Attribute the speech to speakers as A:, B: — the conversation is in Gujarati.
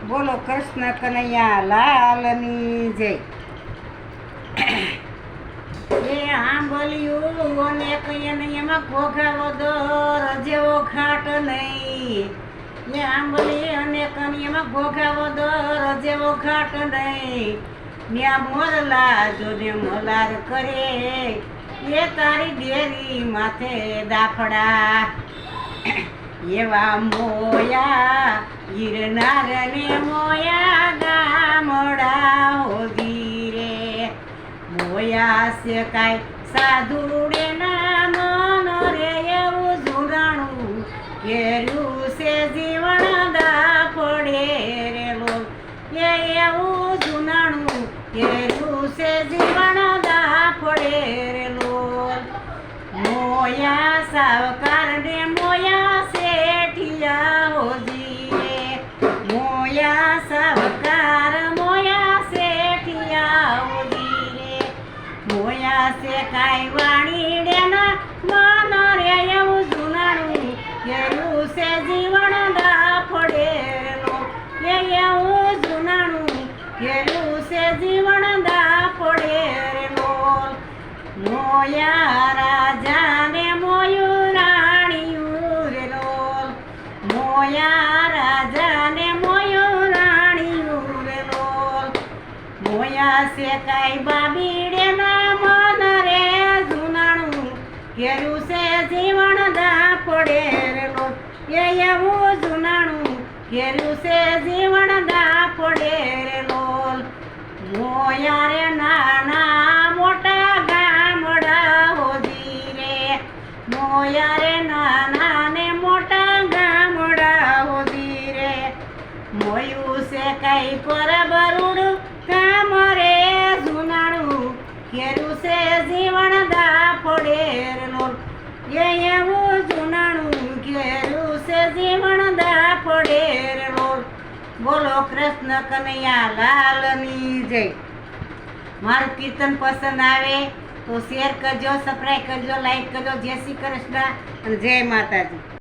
A: બોલો કૃષ્ણ કનૈયા લાલની જય. એ આંબલિયું અને કહીએ નહીં એમાં ઘોઘા વગર જેવો ઘાટ નહીં. એ આંબલી અને કનૈયામાં ઘોઘા વગર જેવો ઘાટ નહીં. ન્યા મોરલા જોને મોલાર કરે એ તારી ડેરી માથે દાફડા. એવા મોયા ગિરનાર ને મોયા ગામડા હોદી રે. મોયા છે કાંઈ સાધુડે ના મન રે એવું ઝુરાણું ઘેર્યું છે જીવન દાફડે રે લો. એવું જુનાણું ઘેર્યું છે જીવન દાફડે રે લો. મોયા સાવકાર ને મોયા શેઠિયા હોજી રે. મોયા સાવકાર મોયા શેઠિયા હોજી રે. મોયા છે કાંઈ વાણીડે ના મન રે એવું જુનાણું ઘેરું છે જીવન દાફડે લો. એવું જુનાણું ઘેરું છે જીવન દાફડે લો. મોયા રાજા ને મોયું રાણીયું રે લોલ. મોયા રાજા ને મોયું રાણીયું રે લોલ. મોયા છે કાંઈ બાબીડે ના મન રે જુનાણું ઘેરું છે જીવન દાફડે રે લોલ. એવું જુનાણું ઘેરું છે જીવન દાફડે રે લોલ. મોયા રે નાના મોટા ગામડા હોજી રે. મોયા રે નાના ને મોટા ગામડા હોજી રે. મોયું છે કાંઈ પરબરુડું કામ રે જુનાણું ઘેરું છે જીવન દાફડે રે લોલ. એવું જુનાણું ઘેરું છે જીવન દાફડે રે લોલ. બોલો કૃષ્ણ કનૈયા લાલની જય. મારું કીર્તન પસંદ આવે તો શેર કરજો, સબસ્ક્રાઈબ કરજો, લાઈક કરજો. જય શ્રી કૃષ્ણ અને જય માતાજી.